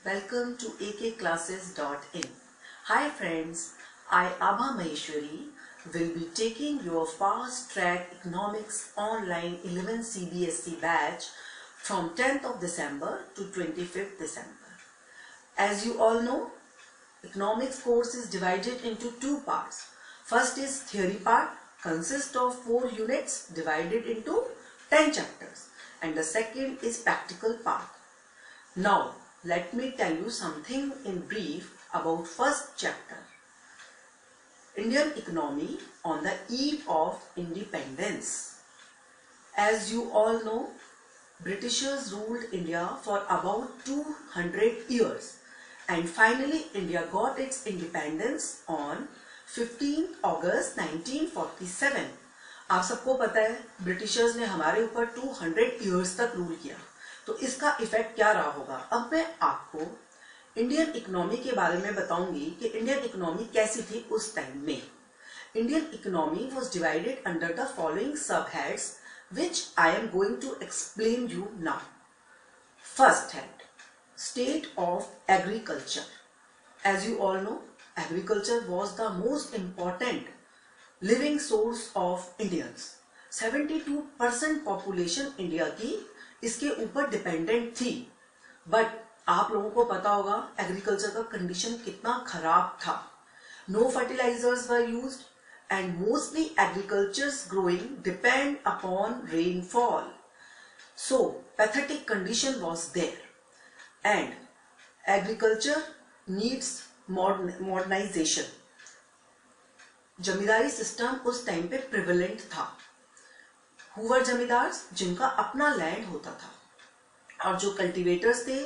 Welcome to akclasses.in. Hi friends, I Abha Maheshwari will be taking your fast track economics online 11 CBSE batch from 10th of December to 25th December. As you all know, economics course is divided into two parts. First is theory part, consists of 4 units divided into 10 chapters, and the second is practical part. Now, let me tell you something in brief about first chapter. Indian economy on the eve of independence. As you all know, Britishers ruled India for about 200 years and finally India got its independence on 15 August 1947. आप सबको पता है Britishers ने हमारे ऊपर 200 years तक rule किया, तो इसका इफेक्ट क्या रहा होगा। अब मैं आपको इंडियन इकोनॉमी के बारे में बताऊंगी कि इंडियन इकोनॉमी कैसी थी उस टाइम में। Indian economy was divided under the following सब heads which I am going to explain you now. First head, state of agriculture. As you all know, agriculture was the most important living source of Indians. 72% population India की इसके ऊपर dependent थी, but आप लोगों को पता होगा agriculture का कंडीशन कितना खराब था। No fertilisers were used and mostly agriculture's growing depend upon rainfall. So pathetic condition was there and agriculture needs modernization. Zamindari system उस टाइम पे प्रिवेलेंट था। हुवर जमींदार्स जिनका अपना लैंड होता था और जो कल्टीवेटर्स थे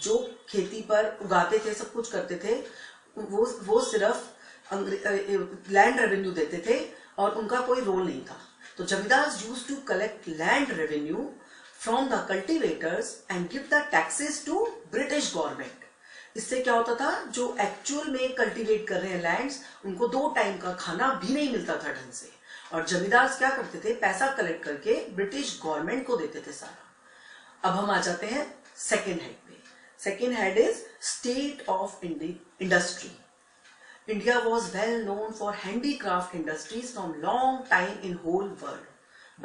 जो खेती पर उगाते थे, सब कुछ करते थे, वो सिर्फ लैंड रेवेन्यू देते थे और उनका कोई रोल नहीं था। तो zamindars used to collect land revenue from the cultivators and give the taxes to British government. इससे क्या होता था, जो एक्चुअल में कल्टीवेट कर रहे हैं लैंड्स, उनको 2 टाइम का खाना भी नहीं मिलता था ढंग से, और जमींदार्स क्या करते थे, पैसा कलेक्ट करके ब्रिटिश गवर्नमेंट को देते थे सारा। अब हम आ जाते हैं सेकेंड हेड पे। Second head is state of industry. India was well known for handicraft industries from long time in whole world.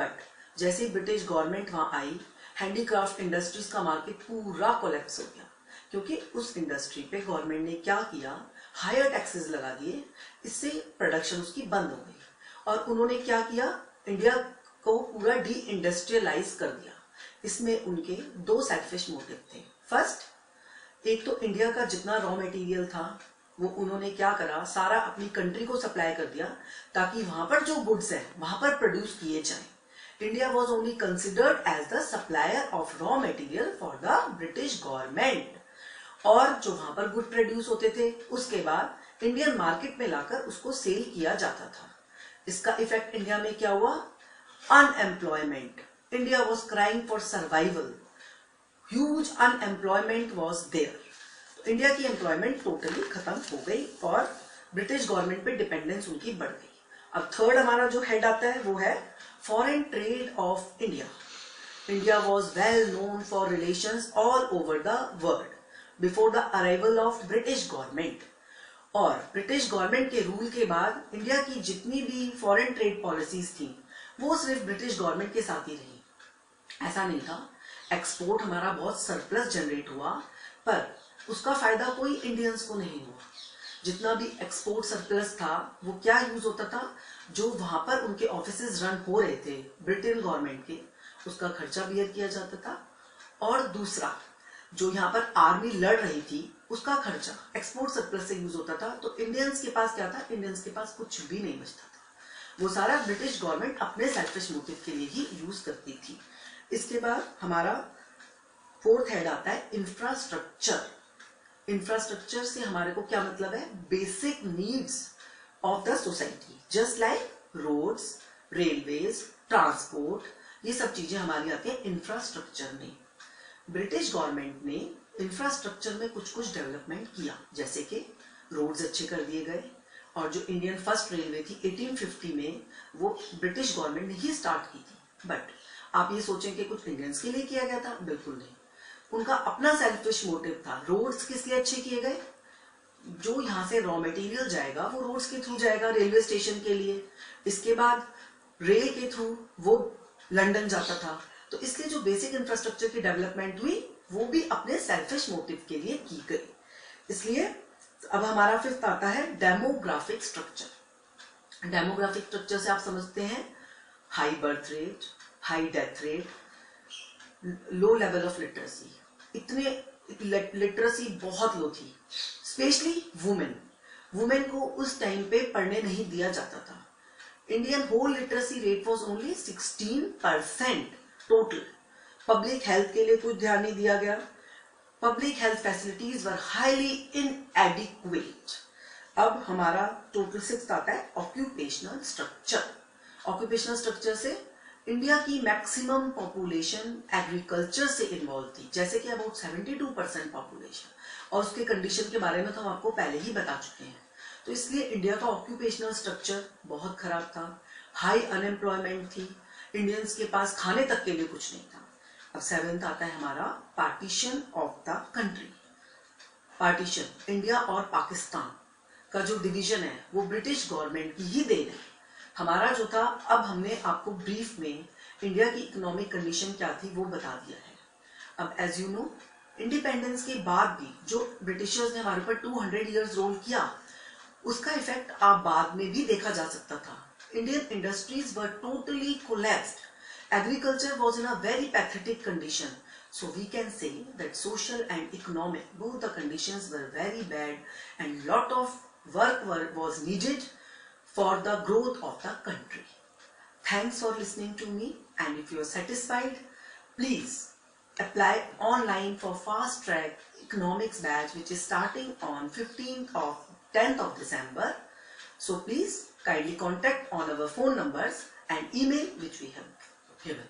But जैसे ब्रिटिश गवर्नमेंट वहां आई, हैंडीक्राफ्ट इंडस्ट्रीज का मार्केट पूरा कोलैप्स हो गया, क्योंकि उस इंडस्ट्री पे गवर्नमेंट ने क्या किया, हायर टैक्सेस लगा दिए, इससे प्रोडक्शन उसकी बंद हो गई। और उन्होंने क्या किया, इंडिया को पूरा डी इंडस्ट्रियलाइज कर दिया। इसमें उनके 2 सेल्फिश मोटिव थे। फर्स्ट, एक तो इंडिया का जितना रॉ मटेरियल था वो उन्होंने क्या करा, सारा अपनी कंट्री को सप्लाई कर दिया, ताकि वहां पर जो गुड्स है वहां पर प्रोड्यूस किए जाएं। India was only considered as the supplier of raw material for the British government, और जो वहां पर गुड प्रोड्यूस होते थे उसके बाद इंडियन मार्केट में लाकर उसको सेल किया जाता था। इसका इफेक्ट इंडिया में क्या हुआ, unemployment. India was crying for survival, huge unemployment was there. India की एम्प्लॉयमेंट टोटली खत्म हो गई और ब्रिटिश गवर्नमेंट पे डिपेंडेंस उनकी बढ़ गई। अब थर्ड हमारा जो हेड आता है वो है foreign trade off India. India was well known for relations all over the world before the arrival of British government, और ब्रिटिश गवर्नमेंट के रूल के बाद इंडिया की जितनी भी फॉरेन ट्रेड पॉलिसीज थी वो सिर्फ ब्रिटिश गवर्नमेंट के साथ ही रही। ऐसा नहीं था, एक्सपोर्ट हमारा बहुत सरप्लस जनरेट हुआ, पर उसका फायदा कोई इंडियंस को नहीं हुआ। जितना भी एक्सपोर्ट सरप्लस था वो क्या यूज होता था, जो वहां पर उनके ऑफिसेज रन हो रहे थे ब्रिटेन गवर्नमेंट के, उसका खर्चा बियर किया जाता था, और दूसरा जो यहाँ पर आर्मी लड़ रही थी उसका खर्चा एक्सपोर्ट सरप्लस से यूज होता था। तो इंडियंस के पास क्या था, इंडियंस के पास कुछ भी नहीं बचता था, वो सारा ब्रिटिश गवर्नमेंट अपने सेल्फिश मोटिव के लिए ही यूज करती थी। इसके बाद हमारा फोर्थ हेड आता है इंफ्रास्ट्रक्चर. इंफ्रास्ट्रक्चर से हमारे को क्या मतलब है, basic needs of the society, just like roads, railways, transport, ये सब चीजें हमारी आती है इंफ्रास्ट्रक्चर में। ब्रिटिश गवर्नमेंट ने इंफ्रास्ट्रक्चर में कुछ कुछ डेवलपमेंट किया, जैसे कि रोड्स अच्छे कर दिए गए, और जो इंडियन फर्स्ट रेलवे थी 1850 में वो ब्रिटिश गवर्नमेंट ने ही स्टार्ट की थी। बट आप ये सोचें कि कुछ इंडियंस के लिए किया गया था, बिल्कुल नहीं। उनका अपना सेल्फिश मोटिव था। रोड्स किस लिए अच्छे किए गए? जो यहाँ से रॉ मटेरियल जाएगा वो रोड्स के थ्रू जाएगा रेलवे स्टेशन के लिए, इसके बाद रेल के थ्रू वो लंदन जाता था। तो इसलिए जो बेसिक इंफ्रास्ट्रक्चर की डेवलपमेंट हुई वो भी अपने सेल्फिश मोटिव के लिए की गई। इसलिए अब हमारा फिफ्थ आता है डेमोग्राफिक स्ट्रक्चर। डेमोग्राफिक स्ट्रक्चर से आप समझते हैं high birth rate, high death rate, low level of literacy. इतने लिटरेसी बहुत लो थी, स्पेशली वुमेन को उस टाइम पे पढ़ने नहीं दिया जाता था। Indian whole literacy rate was only 16% total. Public health के लिए कुछ ध्यान नहीं दिया गया। Public health facilities were highly inadequate. अब हमारा टोटल सिक्स्थ आता है ऑक्यूपेशनल स्ट्रक्चर। ऑक्यूपेशनल स्ट्रक्चर से इंडिया की मैक्सिमम पॉपुलेशन एग्रीकल्चर से इन्वॉल्व थी, जैसे कि अबाउट 72% पॉपुलेशन, और उसके कंडीशन के बारे में तो हम आपको पहले ही बता चुके हैं। तो इसलिए इंडिया का ऑक्यूपेशनल स्ट्रक्चर बहुत खराब था। हाई अनएम्प्लॉयमेंट थी, इंडियंस के पास खाने तक के लिए कुछ नहीं था। अब सेवेंथ आता है हमारा partition of the country. Partition, India और पाकिस्तान का जो डिवीजन है वो ब्रिटिश गवर्नमेंट की ही देन है। हमारा जो था, अब हमने आपको ब्रीफ में इंडिया की इकोनॉमिक कंडीशन क्या थी वो बता दिया है। अब एज यू नो, इंडिपेंडेंस के बाद भी जो ब्रिटिशर्स ने हमारे ऊपर 200 इयर्स रूल किया, उसका इफेक्ट आप बाद में भी देखा जा सकता था। Indian industries were totally collapsed. Agriculture was in a very pathetic condition. So we can say that social and economic, both the conditions were very bad, and lot of work was needed for the growth of the country. Thanks for listening to me, and if you are satisfied, please apply online for fast track economics batch, which is starting on 10th of December. So please kindly contact on our phone numbers and email which we have given.